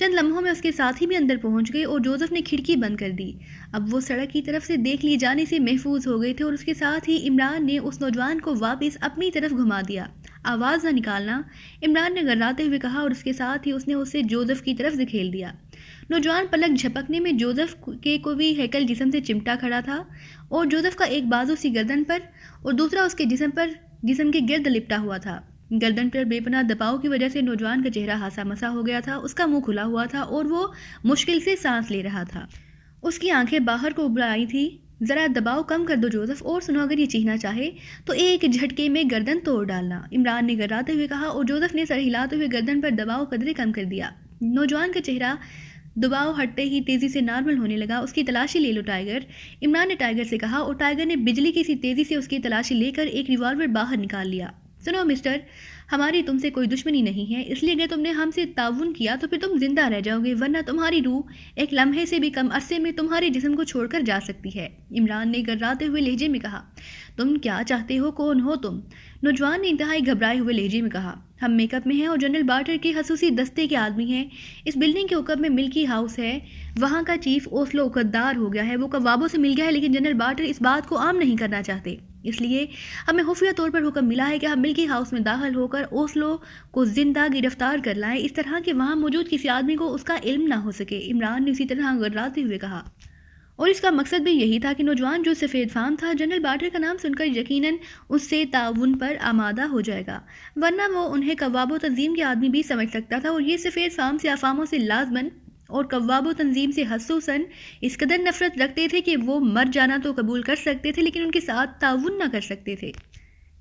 چند لمحوں میں اس کے ساتھی بھی اندر پہنچ گئے اور جوزف نے کھڑکی بند کر دی۔ اب وہ سڑک کی طرف سے دیکھ لیے جانے سے محفوظ ہو گئے تھے اور اس کے ساتھ ہی عمران نے اس نوجوان کو واپس اپنی طرف گھما دیا۔ آواز نہ نکالنا، عمران نے گھراتے ہوئے کہا اور اس کے ساتھ ہی اس نے اسے جوزف کی طرف دھکیل دیا۔ نوجوان پلک جھپکنے میں جوزف کے کوئی ہیکل جسم سے چمٹا کھڑا تھا اور جوزف کا ایک بازو سی گردن پر اور دوسرا اس کے جسم کے گرد لپٹا ہوا تھا۔ گردن پر بے پناہ دباؤ کی وجہ سے نوجوان کا چہرہ ہاسا مسا ہو گیا تھا، اس کا منہ کھلا ہوا تھا اور وہ مشکل سے سانس لے رہا تھا۔ اس کی آنکھیں باہر کو ابھر آئی تھی۔ ذرا دباؤ کم کر دو جوزف، اور سنو اگر یہ چیخنا چاہے تو ایک جھٹکے میں گردن توڑ ڈالنا، عمران نے گراتے ہوئے کہا اور جوزف نے سر ہلاتے ہوئے گردن پر دباؤ قدرے کم کر دیا۔ نوجوان کا چہرہ دباؤ ہٹتے ہی تیزی سے نارمل ہونے لگا۔ اس کی تلاشی لے لو ٹائیگر، عمران نے ٹائیگر سے کہا اور ٹائیگر نے بجلی کی سی تیزی سے اس کی تلاشی لے کر ایک ریوالور باہر نکال لیا۔ سنو مسٹر، ہماری تم سے کوئی دشمنی نہیں ہے، اس لیے اگر تم نے ہم سے تعاون کیا تو پھر تم زندہ رہ جاؤ گے، ورنہ تمہاری روح ایک لمحے سے بھی کم عرصے میں تمہارے جسم کو چھوڑ کر جا سکتی ہے۔ عمران نے گراتے ہوئے لہجے میں کہا، تم کیا چاہتے ہو، کون ہو تم؟ نوجوان نے انتہائی گھبرائے ہوئے لہجے میں کہا، ہم میک اپ میں ہیں اور جنرل بارٹر کے خصوصی دستے کے آدمی ہیں۔ اس بلڈنگ کے اوقب میں ملکی ہاؤس ہے، وہاں کا چیف اوسلو غدار ہو گیا ہے، وہ قوابوں سے مل گیا ہے، لیکن جنرل بارٹر اس بات کو عام نہیں کرنا چاہتے، اس لیے ہمیں خفیہ طور پر حکم ملا ہے کہ ہم ملکی ہاؤس میں داخل ہو کر اوسلو کو زندہ گرفتار کر لائیں، اس طرح کہ وہاں موجود کسی آدمی کو اس کا علم نہ ہو سکے۔ عمران نے اسی طرح گراتے ہوئے کہا، اور اس کا مقصد بھی یہی تھا کہ نوجوان جو سفید فام تھا جنرل بارٹر کا نام سن کر یقیناً اس سے تعاون پر آمادہ ہو جائے گا، ورنہ وہ انہیں قواب و تنظیم کے آدمی بھی سمجھ سکتا تھا، اور یہ سفید فام سے افاموں سے لازماً اور قواب و تنظیم سے خصوصاً اس قدر نفرت رکھتے تھے کہ وہ مر جانا تو قبول کر سکتے تھے لیکن ان کے ساتھ تعاون نہ کر سکتے تھے،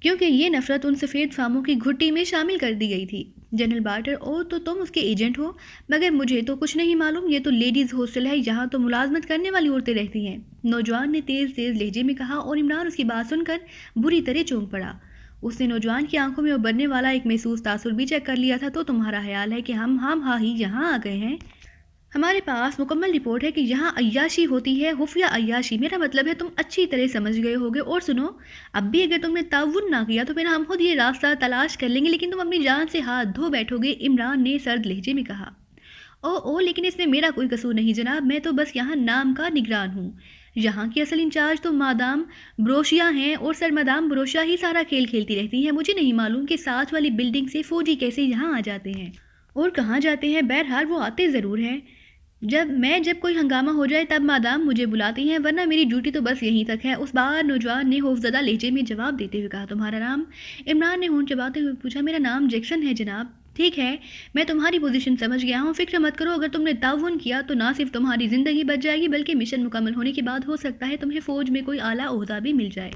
کیونکہ یہ نفرت ان سفید فاموں کی گھٹی میں شامل کر دی گئی تھی۔ جنرل بارٹر، او تو تم اس کے ایجنٹ ہو، مگر مجھے تو کچھ نہیں معلوم، یہ تو لیڈیز ہاسٹل ہے، یہاں تو ملازمت کرنے والی عورتیں رہتی ہیں، نوجوان نے تیز لہجے میں کہا، اور عمران اس کی بات سن کر بری طرح چونک پڑا۔ اس نے نوجوان کی آنکھوں میں ابھرنے والا ایک محسوس تاثر بھی چیک کر لیا تھا۔ تو تمہارا خیال ہے کہ ہم ہی یہاں آ گئے ہیں؟ ہمارے پاس مکمل رپورٹ ہے کہ یہاں عیاشی ہوتی ہے، خفیہ عیاشی، میرا مطلب ہے تم اچھی طرح سمجھ گئے ہوگے، اور سنو، اب بھی اگر تم نے تعاون نہ کیا تو پھر ہم خود یہ راستہ تلاش کر لیں گے، لیکن تم اپنی جان سے ہاتھ دھو بیٹھو گے، عمران نے سرد لہجے میں کہا۔ لیکن اس میں میرا کوئی قصور نہیں جناب، میں تو بس یہاں نام کا نگران ہوں، یہاں کی اصل انچارج تو مادام بروشیا ہیں، اور سر مادام بروشیا ہی سارا کھیل کھیلتی رہتی ہیں، مجھے نہیں معلوم کہ ساتھ والی بلڈنگ سے فوجی کیسے یہاں آ جاتے ہیں اور کہاں جاتے ہیں، بہرحال وہ آتے ضرور ہیں، جب کوئی ہنگامہ ہو جائے تب مادام مجھے بلاتی ہیں، ورنہ میری ڈیوٹی تو بس یہیں تک ہے۔ اس بار نوجوان نے خوفزدہ لہجے میں جواب دیتے ہوئے کہا، تمہارا نام؟ عمران نے ہونٹ چباتے ہوئے پوچھا، میرا نام جیکسن ہے جناب۔ ٹھیک ہے، میں تمہاری پوزیشن سمجھ گیا ہوں، فکر مت کرو، اگر تم نے تعاون کیا تو نہ صرف تمہاری زندگی بچ جائے گی بلکہ مشن مکمل ہونے کے بعد ہو سکتا ہے تمہیں فوج میں کوئی اعلیٰ عہدہ بھی مل جائے،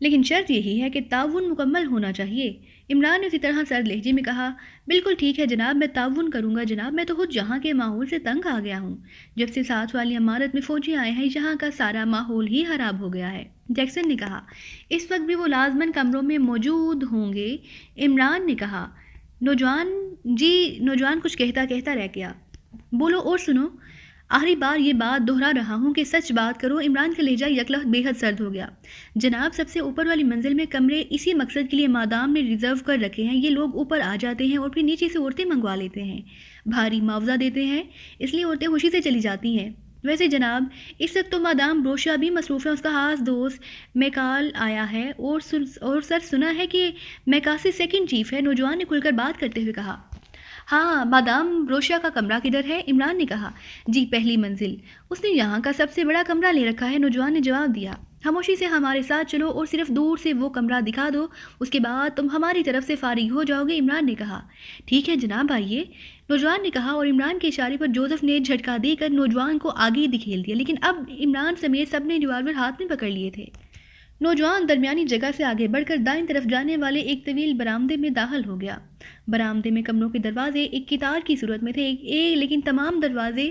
لیکن شرط یہی ہے کہ تعاون مکمل ہونا چاہیے۔ عمران نے اسی طرح سرد لہجے میں کہا، بالکل ٹھیک ہے جناب، میں تعاون کروں گا جناب، میں تو خود یہاں کے ماحول سے تنگ آ گیا ہوں، جب سے ساتھ والی عمارت میں فوجی آئے ہیں یہاں کا سارا ماحول ہی خراب ہو گیا ہے۔ جیکسن نے کہا، اس وقت بھی وہ لازماً کمروں میں موجود ہوں گے؟ عمران نے کہا، نوجوان کچھ کہتا رہ گیا۔ بولو اور سنو، آخری بار یہ بات دہرا رہا ہوں کہ سچ بات کرو۔ عمران کا لہجہ یکلخت بے حد سرد ہو گیا۔ جناب، سب سے اوپر والی منزل میں کمرے اسی مقصد کے لیے مادام نے ریزرو کر رکھے ہیں، یہ لوگ اوپر آ جاتے ہیں اور پھر نیچے سے عورتیں منگوا لیتے ہیں، بھاری معاوضہ دیتے ہیں، اس لیے عورتیں خوشی سے چلی جاتی ہیں۔ ویسے جناب، اس وقت تو مادام بروشیا بھی مصروف ہے، اس کا خاص دوست میکال آیا ہے، اور سر سنا ہے کہ میکاسی سیکنڈ چیف ہے، نوجوان نے کھل کر بات کرتے ہوئے کہا۔ ہاں، مادام بروشیا کا کمرہ کدھر ہے؟ عمران نے کہا، جی پہلی منزل، اس نے یہاں کا سب سے بڑا کمرہ لے رکھا ہے، نوجوان نے جواب دیا۔ خاموشی سے ہمارے ساتھ چلو اور صرف دور سے وہ کمرہ دکھا دو، اس کے بعد تم ہماری طرف سے فارغ ہو جاؤ گے، عمران نے کہا۔ ٹھیک ہے جناب، آئیے، نوجوان نے کہا، اور عمران کے اشارے پر جوزف نے جھٹکا دے کر نوجوان کو آگے دھکیل دیا، لیکن اب عمران سمیت سب نے ریوالور ہاتھ میں پکڑ لیے تھے۔ نوجوان درمیانی جگہ سے آگے بڑھ کر دائیں طرف جانے والے ایک طویل برآمدے میں داخل ہو گیا۔ برآمدے میں کمروں کے دروازے ایک قطار کی صورت میں تھے، لیکن تمام دروازے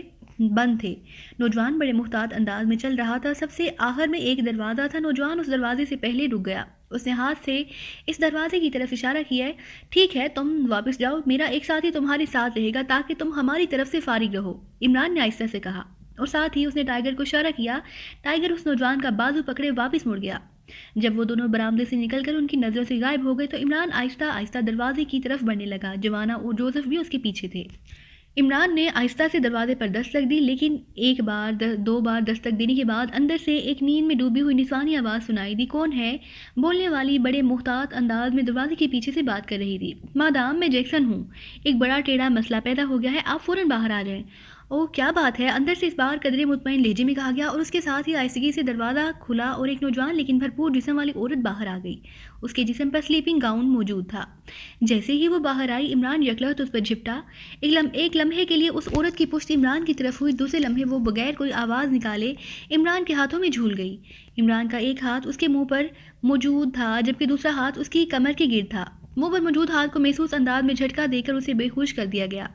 بند تھے۔ نوجوان بڑے محتاط انداز میں چل رہا تھا، سب سے آخر میں ایک دروازہ تھا، نوجوان اس دروازے سے پہلے رک گیا، اس نے ہاتھ سے اس دروازے کی طرف اشارہ کیا ہے۔ ٹھیک ہے، تم واپس جاؤ، میرا ایک ساتھی تمہارے ساتھ رہے گا تاکہ تم ہماری طرف سے فارغ رہو، عمران نے آہستہ سے کہا، اور ساتھ ہی اس نے ٹائیگر کو اشارہ کیا۔ ٹائیگر اس نوجوان کا بازو پکڑے واپس مڑ گیا۔ جب وہ دونوں برآمدے سے نکل کر ان کی نظروں سے غائب ہو گئے تو عمران آہستہ آہستہ دروازے کی طرف بڑھنے لگا، جوانا اور جوزف بھی اس کے پیچھے تھے۔ عمران نے آہستہ سے دروازے پر دستک دی، لیکن ایک بار دو بار دستک دینے کے بعد اندر سے ایک نیند میں ڈوبی ہوئی نسوانی آواز سنائی دی۔ کون ہے؟ بولنے والی بڑے محتاط انداز میں دروازے کے پیچھے سے بات کر رہی تھی۔ مادام، میں جیکسن ہوں، ایک بڑا ٹیڑھا مسئلہ پیدا ہو گیا ہے، آپ فوراً باہر آ جائیں۔ اوہ کیا بات ہے؟ اندر سے اس بار قدرے مطمئن لہجے میں کہا گیا، اور اس کے ساتھ ہی آہستگی سے دروازہ کھلا اور ایک نوجوان لیکن بھرپور جسم والی عورت باہر آ گئی۔ اس کے جسم پر سلیپنگ گاؤن موجود تھا۔ جیسے ہی وہ باہر آئی، عمران یکلخت اس پر جھپٹا۔ ایک لمحے کے لیے اس عورت کی پشت عمران کی طرف ہوئی، دوسرے لمحے وہ بغیر کوئی آواز نکالے عمران کے ہاتھوں میں جھول گئی۔ عمران کا ایک ہاتھ اس کے منہ پر موجود تھا، جبکہ دوسرا ہاتھ اس کی کمر کے گرد تھا۔ منہ پر موجود ہاتھ کو محسوس انداز میں جھٹکا دے کر اسے بے ہوش کر دیا گیا۔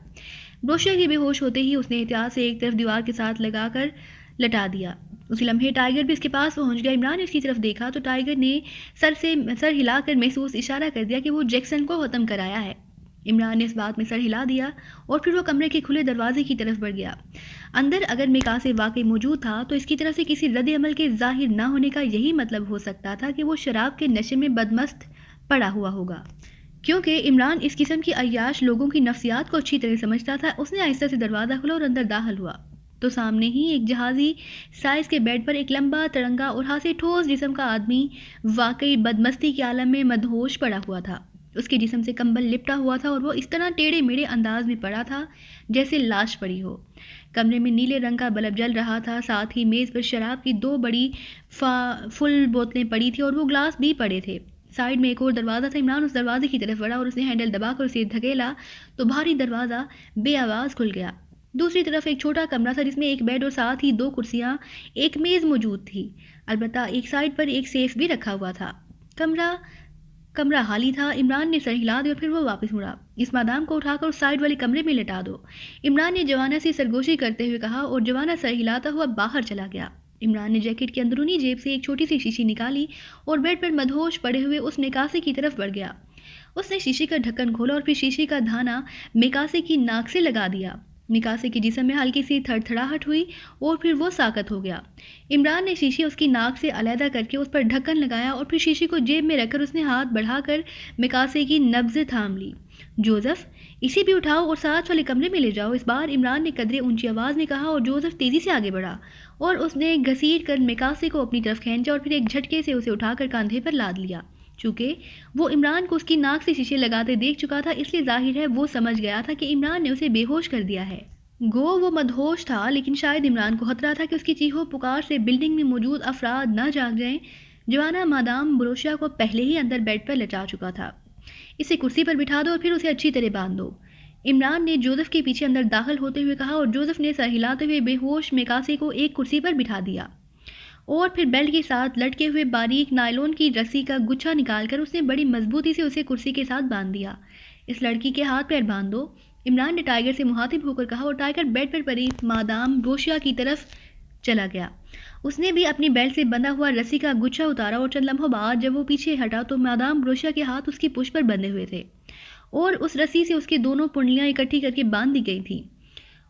بروشیا کے بے ہوش ہوتے ہی اس نے احتیاط سے ایک طرف دیوار کے ساتھ لگا کر لٹا دیا۔ اسی لمحے ٹائیگر بھی اس کے پاس پہنچ گیا۔ عمران نے اس کی طرف دیکھا تو ٹائیگر نے سر ہلا کر محسوس اشارہ کر دیا کہ وہ جیکسن کو ختم کرایا ہے۔ عمران نے اس بات میں سر ہلا دیا اور پھر وہ کمرے کے کھلے دروازے کی طرف بڑھ گیا۔ اندر اگر میکاسے واقعی موجود تھا تو اس کی طرف سے کسی رد عمل کے ظاہر نہ ہونے کا یہی مطلب ہو سکتا تھا کہ وہ شراب کے نشے میں بدمست پڑا ہوا ہوگا۔ کیونکہ عمران اس قسم کی عیاش لوگوں کی نفسیات کو اچھی طرح سمجھتا تھا، اس نے آہستہ سے دروازہ کھولا اور اندر داخل ہوا تو سامنے ہی ایک جہازی سائز کے بیڈ پر ایک لمبا تڑنگا اور ہاتھ سے ٹھوس جسم کا آدمی واقعی بدمستی کے عالم میں مدہوش پڑا ہوا تھا۔ اس کے جسم سے کمبل لپٹا ہوا تھا اور وہ اس طرح ٹیڑھے میڑھے انداز میں پڑا تھا جیسے لاش پڑی ہو۔ کمرے میں نیلے رنگ کا بلب جل رہا تھا، ساتھ ہی میز پر شراب کی 2 بڑی فل بوتلیں پڑی تھیں اور وہ گلاس بھی پڑے تھے۔ سائیڈ میں ایک اور دروازہ تھا۔ عمران اس دروازے کی طرف بڑھا اور اس نے ہینڈل دبا کر اسے دھکیلا تو بھاری دروازہ بے آواز کھل گیا۔ دوسری طرف ایک چھوٹا کمرہ تھا جس میں ایک بیڈ اور ساتھ ہی 2 کرسیاں، ایک میز موجود تھی، البتہ ایک سائیڈ پر ایک سیف بھی رکھا ہوا تھا۔ کمرہ خالی تھا۔ عمران نے سر ہلا دیا اور پھر وہ واپس مڑا۔ اس مادام کو اٹھا کر اس سائیڈ والے کمرے میں لٹا دو، عمران نے جوانا سے سرگوشی کرتے ہوئے کہا، اور جوانا سر ہلاتا ہوا باہر چلا گیا۔ عمران نے جیکٹ کی اندرونی جیب سے ایک چھوٹی سی شیشی نکالی اور بیڈ پر مدہوش پڑے ہوئے اس میکاسے کی طرف بڑھ گیا۔ اس نے شیشی کا ڈھکن کھولا اور پھر شیشی کا دھانا میکاسے کی ناک سے لگا دیا۔ میکاسے کے جسم میں ہلکی سی تھڑ تھڑاہٹ ہوئی اور پھر وہ ساکت ہو گیا۔ عمران نے شیشی اس کی ناک سے علیحدہ کر کے اس پر ڈھکن لگایا اور پھر شیشی کو جیب میں رکھ کر اس نے ہاتھ بڑھا کر میکاسے کی نبضیں تھام لی۔ جوزف، اسے بھی اٹھاؤ اور ساتھ والے کمرے میں لے جاؤ، اس بار عمران نے قدرے اونچی آواز میں کہا، اور جوزف تیزی سے آگے بڑھا اور اس نے گھسیٹ کر میکاسے کو اپنی طرف کھینچا اور پھر ایک جھٹکے سے اسے اٹھا کر کاندھے پر لاد لیا۔ چونکہ وہ عمران کو اس کی ناک سے شیشے لگاتے دیکھ چکا تھا، اس لیے ظاہر ہے وہ سمجھ گیا تھا کہ عمران نے اسے بے ہوش کر دیا ہے۔ گو وہ مدہوش تھا، لیکن شاید عمران کو خطرہ تھا کہ اس کی چیخو پکار سے بلڈنگ میں موجود افراد نہ جاگ جائیں۔ جوانا مادام بروشیا کو پہلے ہی اندر بیڈ پر لٹا چکا تھا۔ اسے کرسی پر بٹھا دو اور پھر اسے اچھی طرح باندھ دو، عمران نے جوزف کے پیچھے اندر داخل ہوتے ہوئے کہا، اور جوزف نے سر ہلاتے ہوئے بے ہوش میکاسے کو ایک کرسی پر بٹھا دیا اور پھر بیلٹ کے ساتھ لٹکے ہوئے باریک نائلون کی رسی کا گچھا نکال کر اس نے بڑی مضبوطی سے اسے کرسی کے ساتھ باندھ دیا۔ اس لڑکی کے ہاتھ پیر باندھ دو، عمران نے ٹائیگر سے مخاطب ہو کر کہا، اور ٹائیگر بیڈ پر پڑی مادام بروشیا کی طرف چلا گیا۔ اس نے بھی اپنی بیلٹ سے بندھا ہوا رسی کا گچھا اتارا اور چند لمحوں بعد جب وہ پیچھے ہٹا تو مادام بروشیا کے ہاتھ اس کی پشت پر بندھے ہوئے تھے اور اس رسی سے اس کی دونوں پنڈلیاں اکٹھی کر کے باندھ دی گئی تھیں۔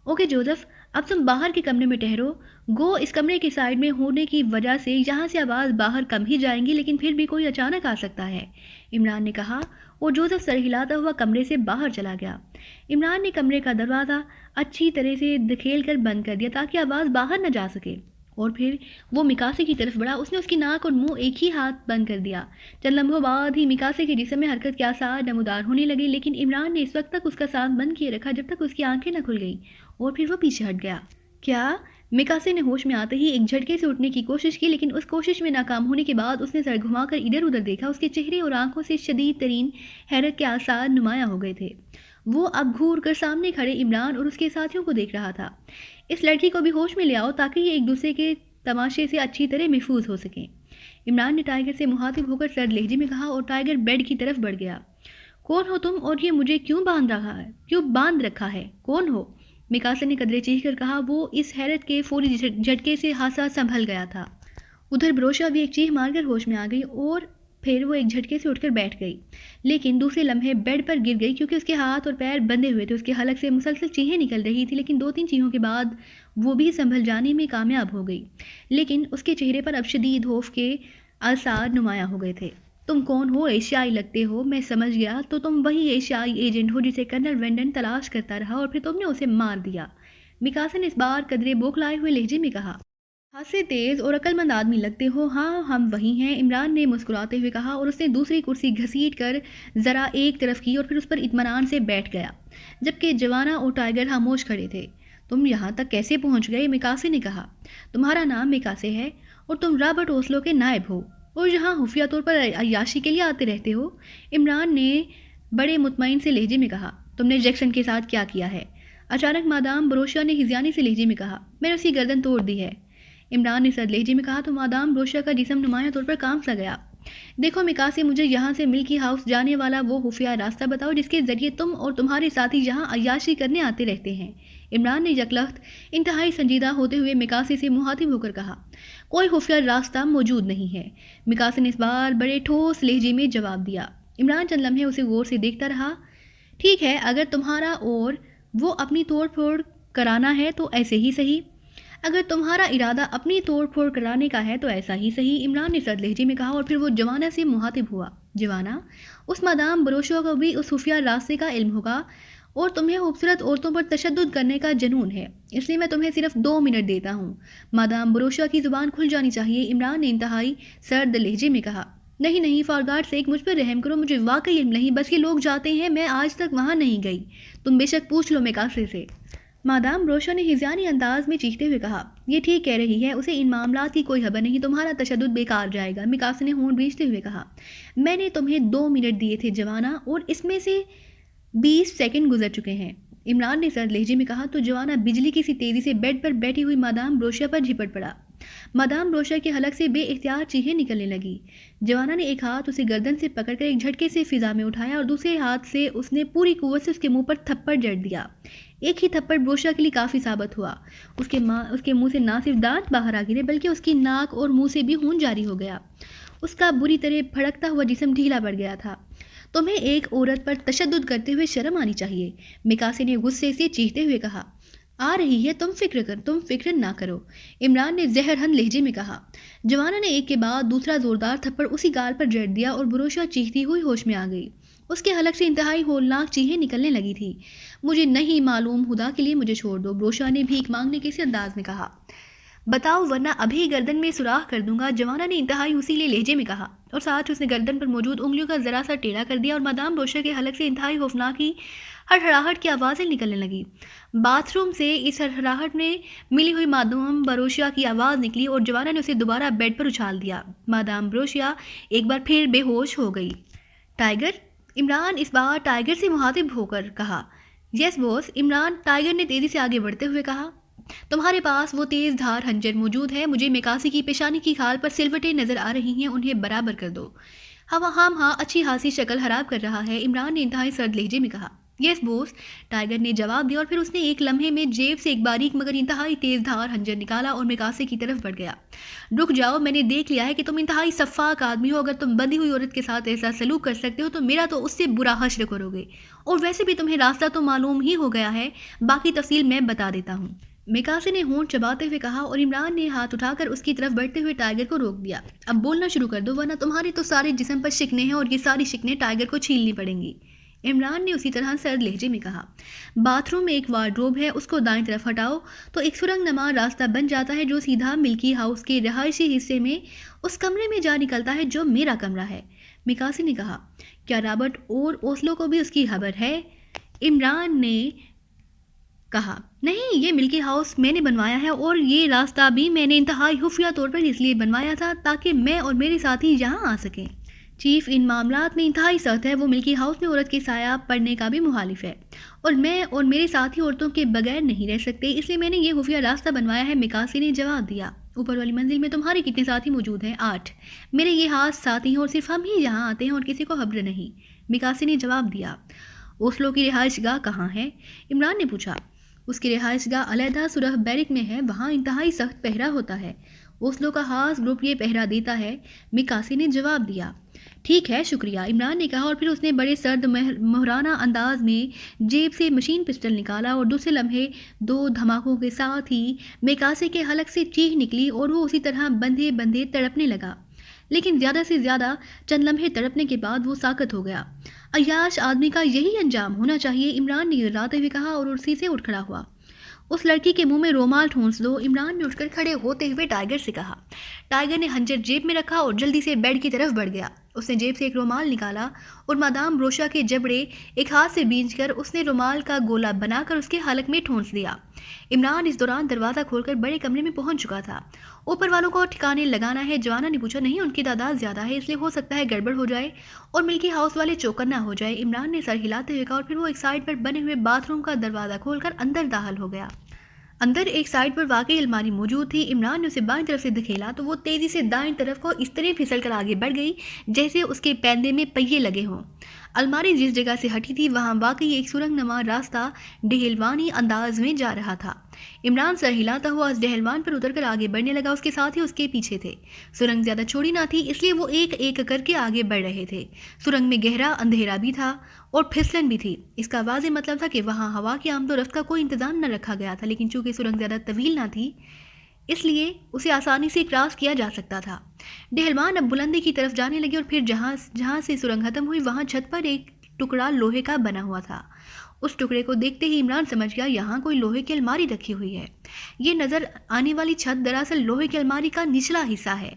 اوکے جوزف، اب تم باہر کے کمرے میں ٹھہرو۔ گو اس کمرے کے سائیڈ میں ہونے کی وجہ سے یہاں سے آواز باہر کم ہی جائیں گی، لیکن پھر بھی کوئی اچانک آ سکتا ہے، عمران نے کہا، اور جوزف سر ہلاتا ہوا کمرے سے باہر چلا گیا۔ عمران نے کمرے کا دروازہ اچھی طرح سے دھکیل کر بند کر دیا تاکہ آواز باہر نہ جا سکے، اور پھر وہ میکاسے کی طرف بڑھا۔ اس نے اس کی ناک اور منہ ایک ہی ہاتھ بند کر دیا۔ چند لمحوں بعد ہی میکاسے کے جسم میں حرکت کے آثار نمودار ہونے لگے، لیکن عمران نے اس وقت تک اس کا سانس بند کیے رکھا جب تک اس کی آنکھیں نہ کھل گئیں، اور پھر وہ پیچھے ہٹ گیا۔ کیا؟ میکاسے نے ہوش میں آتے ہی ایک جھٹکے سے اٹھنے کی کوشش کی، لیکن اس کوشش میں ناکام ہونے کے بعد اس نے سر گھما کر ادھر ادھر دیکھا۔ اس کے چہرے اور آنکھوں سے شدید ترین حیرت کے آثار نمایاں ہو گئے تھے۔ وہ اب گھور کر سامنے کھڑے عمران اور اس کے ساتھیوں کو دیکھ رہا تھا۔ اس لڑکی کو بھی ہوش میں لے آؤ تاکہ یہ ایک دوسرے کے تماشے سے اچھی طرح محفوظ ہو سکیں، عمران نے ٹائیگر سے مخاطب ہو کر سرد لہجے میں کہا، اور ٹائیگر بیڈ کی طرف بڑھ گیا۔ کون ہو تم، اور یہ مجھے کیوں باندھ رکھا ہے؟ کون ہو؟ میکاسے نے قدرے چیخ کر کہا۔ وہ اس حیرت کے فوری جھٹکے سے خاصا سنبھل گیا تھا۔ ادھر بروشیا بھی ایک چیخ مار کر ہوش میں آ گئی اور پھر وہ ایک جھٹکے سے اٹھ کر بیٹھ گئی، لیکن دوسرے لمحے بیڈ پر گر گئی کیونکہ اس کے ہاتھ اور پیر بندھے ہوئے تھے۔ اس کے حلق سے مسلسل چیخیں نکل رہی تھی، لیکن 2-3 چیخوں کے بعد وہ بھی سنبھل جانے میں کامیاب ہو گئی، لیکن اس کے چہرے پر اب شدید خوف کے آثار نمایاں ہو گئے تھے۔ تم کون ہو؟ ایشیائی لگتے ہو، میں سمجھ گیا، تو تم وہی ایشیائی ایجنٹ ہو جسے کرنل وینڈن تلاش کرتا رہا اور پھر تم نے اسے مار دیا۔ میکاسے نے اس بار قدرے بوکھلائے ہوئے لہجے میں کہا۔ ہاتھ سے تیز اور عقل مند آدمی لگتے ہو۔ ہاں ہم وہی ہیں، عمران نے مسکراتے ہوئے کہا اور اس نے دوسری کرسی گھسیٹ کر ذرا ایک طرف کی اور پھر اس پر اطمینان سے بیٹھ گیا، جبکہ جوانا اور ٹائیگر خاموش کھڑے تھے۔ تم یہاں تک کیسے پہنچ گئے؟ میکاسے نے کہا۔ تمہارا نام میکاسے ہے اور تم رابرٹ اوسلو کے نائب ہو اور یہاں خفیہ طور پر عیاشی کے لیے آتے رہتے ہو؟ عمران نے بڑے مطمئن سے لہجے میں کہا۔ تم نے جیکسن کے ساتھ کیا کیا ہے؟ اچانک مادام بروشیا نے ہذیانی سے لہجے میں کہا۔ میں نے اس کی گردن توڑ دی ہے۔ عمران نے سرد لہجے میں کہا تو مادام بروشیا کا جسم نمایاں طور پر کام سا گیا۔ دیکھو میکاسے، مجھے یہاں سے ملکی ہاؤس جانے والا وہ خفیہ راستہ بتاؤ جس کے ذریعے تم اور تمہارے ساتھی یہاں عیاشی کرنے آتے رہتے ہیں۔ عمران نے یکلخت انتہائی سنجیدہ ہوتے ہوئے میکاسے سے مخاطب ہو کر کہا۔ کوئی خفیہ راستہ موجود نہیں ہے، میکاسے نے اس بار بڑے ٹھوس لہجے میں جواب دیا۔ عمران چند لمحے اسے غور سے دیکھتا رہا۔ ٹھیک ہے، اگر تمہارا اور وہ اپنی توڑ پھوڑ کرانا ہے تو ایسے ہی صحیح۔ اگر تمہارا ارادہ اپنی توڑ پھوڑ کرانے کا ہے تو ایسا ہی صحیح، عمران نے سرد لہجے میں کہا اور پھر وہ جوانا سے مخاطب ہوا۔ جوانا، اس مادام بروشیا کو بھی اس خفیہ راستے کا علم ہوگا اور تمہیں خوبصورت عورتوں پر تشدد کرنے کا جنون ہے، اس لیے میں تمہیں صرف 2 منٹ دیتا ہوں۔ مادام بروشیا کی زبان کھل جانی چاہیے، عمران نے انتہائی سرد لہجے میں کہا۔ نہیں نہیں، فار گاڈ سیک مجھ پر رحم کرو، مجھے واقعی علم نہیں، بس یہ لوگ جاتے ہیں، میں آج تک وہاں نہیں گئی۔ تم بے شک پوچھ لو میکاسے سے۔ مادام بروشیا نے ہذیانی انداز میں چیختے ہوئے کہا۔ یہ ٹھیک کہہ رہی ہے، اسے ان معاملات کی کوئی خبر نہیں، تمہارا تشدد بیکار جائے گا، میکاسے نے ہونٹ بھینچتے ہوئے کہا۔ میں نے تمہیں 2 منٹ دیے تھے جوانا، اور اس میں سے 20 سیکنڈ گزر چکے ہیں، عمران نے سرد لہجے میں کہا تو جوانا بجلی کی سی تیزی سے بیڈ پر بیٹھی ہوئی مادام بروشیا پر جھپٹ پڑا۔ مادام بروشیا کے حلق سے بے اختیار چیخیں نکلنے لگی۔ جوانا نے ایک ہاتھ اسے گردن سے پکڑ کر ایک جھٹکے سے فضا میں اٹھایا اور دوسرے ہاتھ سے اس نے پوری قوت سے اس کے منہ پر تھپڑ جڑ دیا۔ ایک ہی تھپڑ بروشیا کے لیے کافی ثابت ہوا۔ اس کے منہ سے نہ صرف دانت باہر آ گرے بلکہ اس کی ناک اور منہ سے بھی خون جاری ہو گیا۔ اس کا بری طرح پھڑکتا ہوا جسم ڈھیلا پڑ گیا تھا۔ تمہیں ایک عورت پر تشدد کرتے ہوئے شرم آنی چاہیے، میکاسے نے غصے سے چیختے ہوئے کہا۔ آ رہی ہے، تم فکر نہ کرو، عمران نے زہرہن لہجے میں کہا۔ جوانا نے ایک کے بعد دوسرا زوردار تھپڑ اسی گال پر جڑ دیا اور بروشیا چیختی ہوئی ہوش میں آ گئی۔ اس کے حلق سے انتہائی ہولناک چیخیں نکلنے لگی تھی۔ مجھے نہیں معلوم، خدا کے لیے مجھے چھوڑ دو، بروشیا نے بھیک مانگنے کے انداز میں کہا۔ بتاؤ ورنہ ابھی گردن میں سوراخ کر دوں گا، جوانا نے انتہائی اصیلے لہجے میں کہا، اور ساتھ اس نے گردن پر موجود انگلیوں کا ذرا سا ٹیڑھا کر دیا اور مادام بروشیا کے حلق سے انتہائی خوفناکی ہڑہڑاہٹ کی آوازیں نکلنے لگیں۔ باتھ روم سے اس ہڑہڑاہٹ میں ملی ہوئی مادام بروشیا کی آواز نکلی اور جوانا نے اسے دوبارہ بیڈ پر اچھال دیا۔ مادام بروشیا ایک بار پھر بے ہوش ہو گئی۔ ٹائیگر، عمران اس بار ٹائیگر سے مخاطب ہو کر کہا۔ یس بوس، عمران، ٹائیگر نے تیزی سے آگے بڑھتے ہوئے کہا۔ تمہارے پاس وہ تیز دھار خنجر موجود ہے، مجھے میکاسے کی پیشانی کی کھال پر سلوٹیں نظر آ رہی ہیں، انہیں برابر کر دو۔ ہاں اچھی خاصی شکل خراب کر رہا ہے، عمران نے انتہائی سرد لہجے میں کہا۔ یس بوس، ٹائیگر نے جواب دیا اور پھر اس نے ایک لمحے میں جیب سے ایک باریک مگر انتہائی تیز دھار خنجر نکالا اور میکاسے کی طرف بڑھ گیا۔ رک جاؤ، میں نے دیکھ لیا ہے کہ تم انتہائی سفاک آدمی ہو، اگر تم بندھی ہوئی عورت کے ساتھ ایسا سلوک کر سکتے ہو تو میرا تو اس سے برا حشر کرو گے، اور ویسے بھی تمہیں راستہ تو معلوم ہی ہو گیا ہے، باقی تفصیل میں بتا دیتا ہوں، میکاسے نے ہونٹ چباتے ہوئے کہا، اور عمران نے ہاتھ اٹھا کر اس کی طرف بڑھتے ہوئے ٹائیگر کو روک دیا۔ اب بولنا شروع کر دو ورنہ تمہارے تو سارے جسم پر شکنے ہیں اور یہ ساری شکنے ٹائیگر کو چھیلنی پڑیں گی، عمران نے اسی طرح سرد لہجے میں کہا۔ باتھ روم میں ایک وارڈروب ہے، اس کو دائیں طرف ہٹاؤ تو ایک سرنگ نما راستہ بن جاتا ہے جو سیدھا ملکی ہاؤس کے رہائشی حصے میں اس کمرے میں جا نکلتا ہے جو میرا کمرہ ہے، میکاسے نے کہا۔ کیا رابرٹ اور اوسلو کو بھی اس کی خبر ہے؟ عمران نے کہا۔ نہیں، یہ ملکی ہاؤس میں نے بنوایا ہے اور یہ راستہ بھی میں نے انتہائی خفیہ طور پر اس لیے بنوایا تھا تاکہ میں اور میرے ساتھی یہاں آ سکیں۔ چیف ان معاملات میں انتہائی سخت ہے، وہ ملکی ہاؤس میں عورت کے سایہ پڑنے کا بھی مخالف ہے، اور میں اور میرے ساتھی عورتوں کے بغیر نہیں رہ سکتے، اس لیے میں نے یہ خفیہ راستہ بنوایا ہے، میکاسے نے جواب دیا۔ اوپر والی منزل میں تمہارے کتنے ساتھی موجود ہیں؟ 8۔ میرے یہ ہاتھ ساتھی ہیں اور صرف ہم ہی یہاں آتے ہیں اور کسی کو خبر نہیں، میکاسے نے جواب دیا۔ اوسلو کی رہائش گاہ کہاں ہے؟ عمران نے پوچھا۔ اس کی رہائش گاہ علیحدہ سرخ بیرک میں ہے، وہاں انتہائی سخت پہرا ہوتا ہے، اوسلو کا خاص گروپ یہ پہرا دیتا ہے، میکاسے نے جواب دیا۔ ٹھیک ہے، شکریہ، عمران نے کہا، اور پھر اس نے بڑے سرد مہرانہ انداز میں جیب سے مشین پسٹل نکالا اور دوسرے لمحے 2 دھماکوں کے ساتھ ہی میکاسے کے حلق سے چیخ نکلی اور وہ اسی طرح بندھے بندھے تڑپنے لگا۔ لیکن زیادہ سے زیادہ چند لمحے تڑپنے کے بعد وہ ساکت ہو گیا۔ عیاش آدمی کا یہی انجام ہونا چاہیے، عمران نے گراتے ہوئے کہا اور کرسی سے اٹھ کھڑا ہوا۔ اس لڑکی کے منہ میں رومال ٹھونس دو، عمران نے اٹھ کر کھڑے ہوتے ہوئے ٹائیگر سے کہا۔ ٹائیگر نے خنجر جیب میں رکھا اور جلدی سے بیڈ کی طرف بڑھ گیا۔ اس نے جیب سے ایک رومال نکالا اور مادام روشا کے جبڑے ایک ہاتھ سے بھینچ کر اس نے رومال کا گولا بنا کر اس کے حلق میں ٹھونس دیا۔ عمران اس دوران دروازہ کھول کر بڑے کمرے میں پہنچ چکا تھا۔ اوپر والوں کو ٹھکانے لگانا ہے؟ جوانا نے پوچھا۔ نہیں، ان کی تعداد زیادہ ہے، اس لیے ہو سکتا ہے گڑبڑ ہو جائے اور ملکی ہاؤس والے چوکر نہ ہو جائے، عمران نے سر ہلاتے ہوئے کہا، اور پھر وہ ایک سائڈ پر بنے ہوئے باتھ روم کا دروازہ کھول کر اندر داخل ہو گیا۔ اندر ایک سائڈ پر واقعی الماری موجود تھی۔ عمران نے اسے بائیں طرف سے دھکیلا تو وہ تیزی سے دائیں طرف کو اس طرح پھسل کر آگے بڑھ گئی جیسے اس کے پیندے میں پہیے لگے ہوں۔ الماری جس جگہ سے ہٹی تھی وہاں واقعی ایک سرنگ نما راستہ ڈہلوانی انداز میں جا رہا تھا۔ عمران سر ہلاتا ہوا اس ڈہلوان پر اتر کر آگے بڑھنے لگا، اس کے ساتھ ہی اس کے پیچھے تھے۔ سرنگ زیادہ چوڑی نہ تھی، اس لیے وہ ایک ایک کر کے آگے بڑھ رہے تھے۔ سرنگ میں گہرا اندھیرا بھی تھا اور پھسلن بھی تھی۔ اس کا واضح مطلب تھا کہ وہاں ہوا کی آمد و رفت کا کوئی انتظام نہ رکھا گیا تھا، لیکن چونکہ سرنگ زیادہ طویل نہ تھی اس لیے اسے آسانی سے کراس کیا جا سکتا تھا۔ ڈہلوان اب بلندی کی طرف جانے لگے اور پھر جہاں سے سرنگ ختم ہوئی وہاں چھت پر ایک ٹکڑا لوہے کا بنا ہوا تھا۔ اس ٹکڑے کو دیکھتے ہی عمران سمجھ گیا یہاں کوئی لوہے کی الماری رکھی ہوئی ہے۔ یہ نظر آنے والی چھت دراصل لوہے کی الماری کا نچلا حصہ ہے۔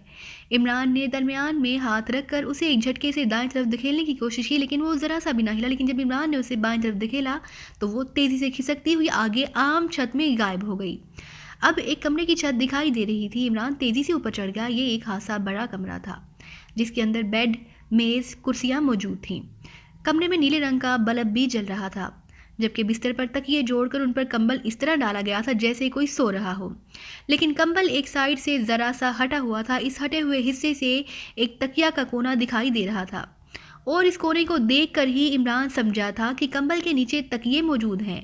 عمران نے درمیان میں ہاتھ رکھ کر اسے ایک جھٹکے سے دائیں طرف دھکیلنے کی کوشش کی، لیکن وہ ذرا سا بھی نہ ہلا، لیکن جب عمران نے اسے بائیں طرف دھکیلا تو وہ تیزی سے کھسکتی ہوئی آگے عام چھت میں غائب ہو گئی۔ اب ایک کمرے کی چھت دکھائی دے رہی تھی۔ عمران تیزی سے اوپر چڑھ گیا۔ یہ ایک خاصا بڑا کمرہ تھا جس کے اندر بیڈ، میز، کرسیاں موجود تھیں۔ کمرے میں نیلے رنگ کا بلب بھی جل رہا تھا، جبکہ بستر پر تکیے جوڑ کر ان پر کمبل اس طرح ڈالا گیا تھا جیسے کوئی سو رہا ہو، لیکن کمبل ایک سائڈ سے ذرا سا ہٹا ہوا تھا۔ اس ہٹے ہوئے حصے سے ایک تکیا کا کونا دکھائی دے رہا تھا اور اس کونے کو دیکھ کر ہی عمران سمجھا تھا کہ کمبل کے نیچے تکیے موجود ہیں،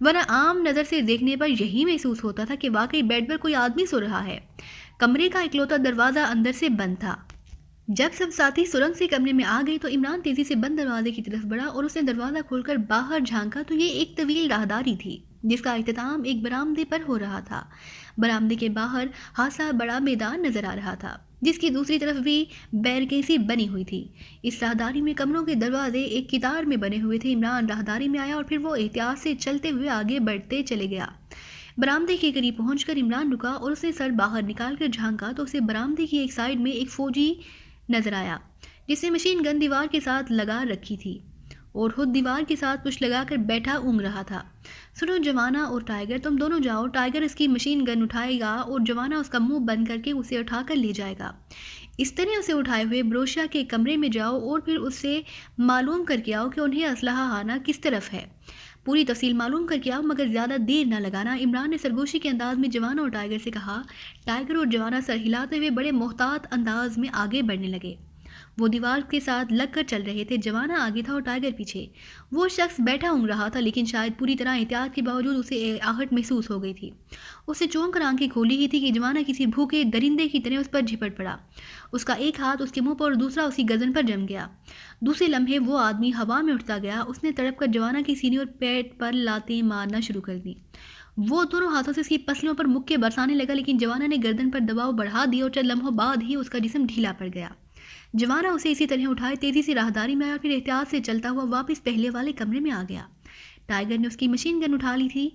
ورنہ عام نظر سے دیکھنے پر یہی محسوس ہوتا تھا کہ واقعی بیڈ پر کوئی آدمی سو رہا ہے۔ کمرے کا اکلوتا دروازہ اندر سے بند تھا۔ جب سب ساتھی سرنگ سے کمرے میں آ گئی تو عمران تیزی سے بند دروازے کی طرف بڑھا اور اس نے دروازہ کھول کر باہر جھانکا تو یہ ایک طویل راہداری تھی جس کا اختتام ایک برآمدے پر ہو رہا تھا۔ برآمدے کے باہر خاصا بڑا میدان نظر آ رہا تھا جس کی دوسری طرف بھی بیرکیں بنی ہوئی تھی۔ اس راہداری میں کمروں کے دروازے ایک قطار میں بنے ہوئے تھے۔ عمران راہداری میں آیا اور پھر وہ احتیاط سے چلتے ہوئے آگے بڑھتے چلے گیا۔ برآمدے کے قریب پہنچ کر عمران رکا اور اس نے سر باہر نکال کر جھانکا تو اسے برآمدے کی ایک سائڈ میں ایک فوجی نظر آیا جس نے مشین گن دیوار کے ساتھ لگا رکھی تھی اور خود دیوار کے ساتھ پشت لگا کر بیٹھا اونگ رہا تھا۔ سنو جوانا اور ٹائیگر، تم دونوں جاؤ، ٹائیگر اس کی مشین گن اٹھائے گا اور جوانا اس کا منہ بند کر کے اسے اٹھا کر لے جائے گا۔ اس طرح اسے اٹھائے ہوئے بروشا کے کمرے میں جاؤ اور پھر اس سے معلوم کر کے آؤ کہ انہیں اسلحہ خانہ کس طرف ہے۔ پوری تفصیل معلوم کر کے آؤ مگر زیادہ دیر نہ لگانا۔ عمران نے سرگوشی کے انداز میں جوانا اور ٹائیگر سے کہا۔ ٹائیگر اور جوانا سر ہلاتے ہوئے بڑے محتاط انداز میں آگے بڑھنے لگے۔ وہ دیوار کے ساتھ لگ کر چل رہے تھے۔ جوانا آگے تھا اور ٹائیگر پیچھے۔ وہ شخص بیٹھا اونگ رہا تھا لیکن شاید پوری طرح احتیاط کے باوجود اسے آہٹ محسوس ہو گئی تھی۔ اسے چونک کر آنکھیں کھولی ہی تھی کہ جوانا کسی بھوکے درندے کی طرح اس پر جھپٹ پڑا۔ اس کا ایک ہاتھ اس کے منہ پر اور دوسرا اس کی گردن پر جم گیا۔ دوسرے لمحے وہ آدمی ہوا میں اٹھتا گیا۔ اس نے تڑپ کر جوانا کی سینے اور پیٹ پر لاتیں مارنا شروع کر دی۔ وہ دونوں ہاتھوں سے اس کی پسلیوں پر مکے برسانے لگا لیکن جوانا نے گردن پر دباؤ بڑھا دیا اور چند لمحوں بعد ہی اس کا جسم ڈھیلا پڑ گیا۔ جوانا اسے اسی طرح اٹھائے تیزی سے راہداری میں آیا اور پھر احتیاط سے چلتا ہوا واپس پہلے والے کمرے میں آ گیا۔ ٹائیگر نے اس کی مشین گن اٹھا لی تھی،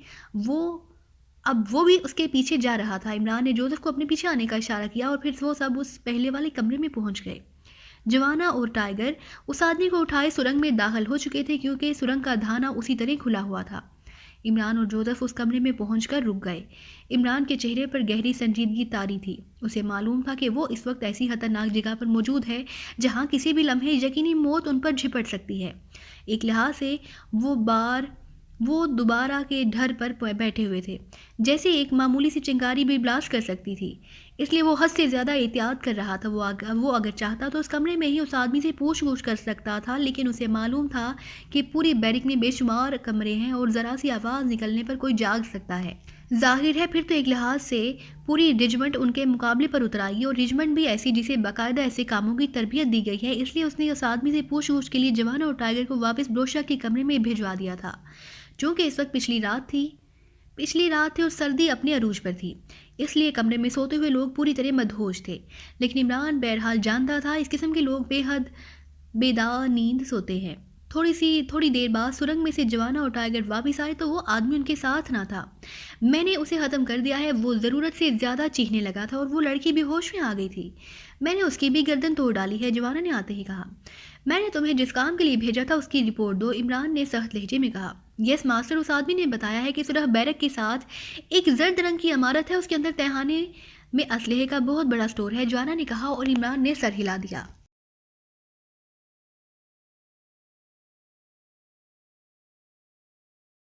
اب وہ بھی اس کے پیچھے جا رہا تھا۔ عمران نے جوزف کو اپنے پیچھے آنے کا اشارہ کیا اور پھر وہ سب اس پہلے والے کمرے میں پہنچ گئے۔ جوانا اور ٹائیگر اس آدمی کو اٹھائے سرنگ میں داخل ہو چکے تھے کیونکہ سرنگ کا دھانا اسی طرح کھلا ہوا تھا۔ عمران اور جوزف اس کمرے میں پہنچ کر رک گئے۔ عمران کے چہرے پر گہری سنجیدگی طاری تھی۔ اسے معلوم تھا کہ وہ اس وقت ایسی خطرناک جگہ پر موجود ہے جہاں کسی بھی لمحے یقینی موت ان پر جھپٹ سکتی ہے۔ ایک لحاظ سے وہ دوبارہ کے ڈھر پر بیٹھے ہوئے تھے، جیسے ایک معمولی سی چنگاری بھی بلاسٹ کر سکتی تھی، اس لیے وہ حد سے زیادہ احتیاط کر رہا تھا۔ وہ اگر چاہتا تو اس کمرے میں ہی اس آدمی سے پوچھ گچھ کر سکتا تھا، لیکن اسے معلوم تھا کہ پوری بیرک میں بے شمار کمرے ہیں اور ذرا سی آواز نکلنے پر کوئی جاگ سکتا ہے۔ ظاہر ہے پھر تو ایک لحاظ سے پوری رجمنٹ ان کے مقابلے پر اتر آئی، اور رجمنٹ بھی ایسی جسے باقاعدہ ایسے کاموں کی تربیت دی گئی ہے، اس لیے اس نے اس آدمی سے پوچھ گچھ کے لیے جوانا اور ٹائیگر کو واپس بروشا کے کمرے میں بھجوا دیا تھا۔ چونکہ اس وقت پچھلی رات تھی پچھلی رات تھی اور سردی اپنے عروج پر تھی، اس لیے کمرے میں سوتے ہوئے لوگ پوری طرح مدہوش تھے، لیکن عمران بہرحال جانتا تھا اس قسم کے لوگ بے حد بیدار نیند سوتے ہیں۔ تھوڑی دیر بعد سرنگ میں سے جوانا اور ٹائیگر واپس آئے تو وہ آدمی ان کے ساتھ نہ تھا۔ میں نے اسے ختم کر دیا ہے، وہ ضرورت سے زیادہ چیخنے لگا تھا اور وہ لڑکی بھی ہوش میں آ گئی تھی۔ میں نے اس کی بھی گردن توڑ ڈالی ہے، جوانا نے آتے ہی کہا۔ میں نے تمہیں جس کام کے لیے بھیجا تھا اس کی رپورٹ دو، عمران نے سخت لہجے میں کہا۔ یس ماسٹر، اس آدمی نے بتایا ہے کہ سرخ بیرک کے ساتھ ایک زرد رنگ کی عمارت ہے، اس کے اندر تہخانے میں اسلحے کا بہت بڑا سٹور ہے، جوانا نے کہا اور عمران نے سر ہلا دیا۔